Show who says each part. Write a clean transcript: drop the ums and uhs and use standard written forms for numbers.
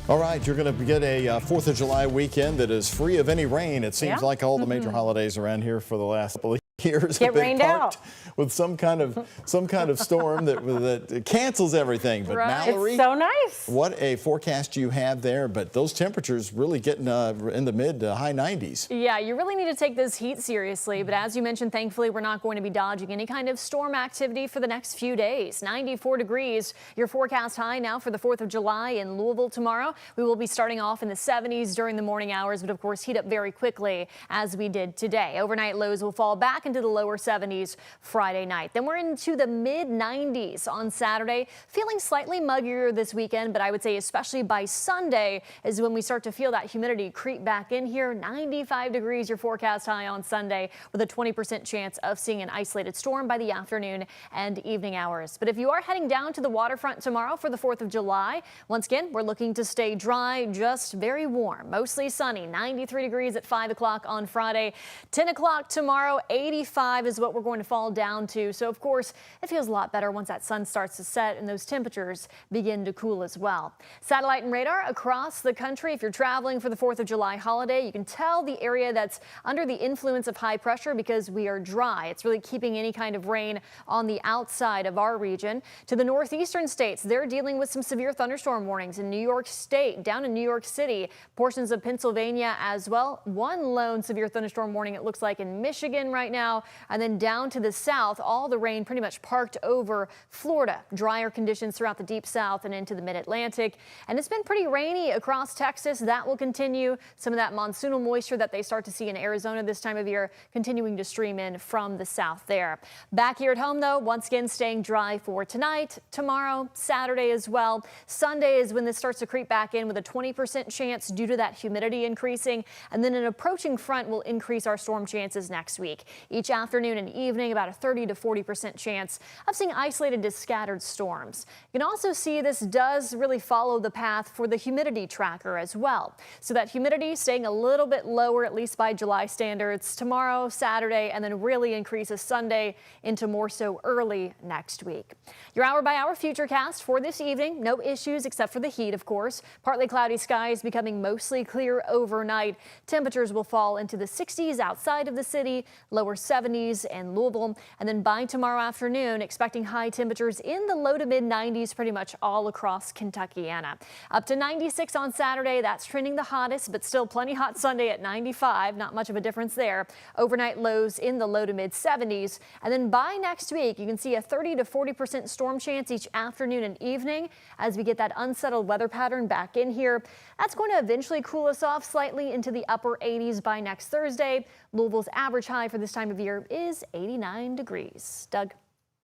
Speaker 1: All right, you're going to get a 4th of July weekend that is free of any rain. It seems like all the major holidays around here for the last couple of years have been parked with some kind of storm that cancels everything. But Mallory,
Speaker 2: it's so nice.
Speaker 1: What a forecast you have there. But those temperatures really getting in the mid to high 90s.
Speaker 2: Yeah, you really need to take this heat seriously. But as you mentioned, thankfully, we're not going to be dodging any kind of storm activity for the next few days. 94 degrees, your forecast high now for the 4th of July in Louisville tomorrow. We will be starting off in the 70s during the morning hours, but of course heat up very quickly as we did today. Overnight lows will fall back into the lower 70s Friday night. Then we're into the mid 90s on Saturday, feeling slightly muggier this weekend, but I would say especially by Sunday is when we start to feel that humidity creep back in here. 95 degrees your forecast high on Sunday with a 20% chance of seeing an isolated storm by the afternoon and evening hours. But if you are heading down to the waterfront tomorrow for the 4th of July, once again, we're looking to stay dry, just very warm, mostly sunny. 93 degrees at 5 o'clock on Friday, 10 o'clock tomorrow, 85 is what we're going to fall down to. So of course, it feels a lot better once that sun starts to set and those temperatures begin to cool as well. Satellite and radar across the country. If you're traveling for the 4th of July holiday, you can tell the area that's under the influence of high pressure because we are dry. It's really keeping any kind of rain on the outside of our region. To the northeastern states, they're dealing with some severe thunderstorm warnings in New York State, down in New York City, portions of Pennsylvania as well. One lone severe thunderstorm warning it looks like in Michigan right now. And then down to the south, all the rain pretty much parked over Florida. Drier conditions throughout the deep south and into the mid-Atlantic. And it's been pretty rainy across Texas. That will continue. Some of that monsoonal moisture that they start to see in Arizona this time of year continuing to stream in from the south there. Back here at home, though, once again staying dry for tonight, tomorrow, Saturday as well. Sunday is when this starts to creep back in with a 20% chance due to that humidity increasing. And then an approaching front will increase our storm chances next week. Each afternoon and evening, about a 30 to 40% chance of seeing isolated to scattered storms. You can also see this does really follow the path for the humidity tracker as well. So that humidity staying a little bit lower, at least by July standards, tomorrow, Saturday, and then really increases Sunday into more so early next week. Your hour-by-hour futurecast for this evening. No issues except for the heat, of course. Partly cloudy skies becoming mostly clear overnight. Temperatures will fall into the 60s outside of the city, lower 70s in Louisville. And then by tomorrow afternoon, expecting high temperatures in the low to mid 90s pretty much all across Kentuckiana. Up to 96 on Saturday. That's trending the hottest, but still plenty hot Sunday at 95. Not much of a difference there. Overnight lows in the low to mid 70s. And then by next week, you can see a 30 to 40% storm chance each afternoon and evening as we get that unsettled weather pattern back in here. That's going to eventually cool us off slightly into the upper 80s by next Thursday. Louisville's average high for this time of year is 89 degrees. Doug.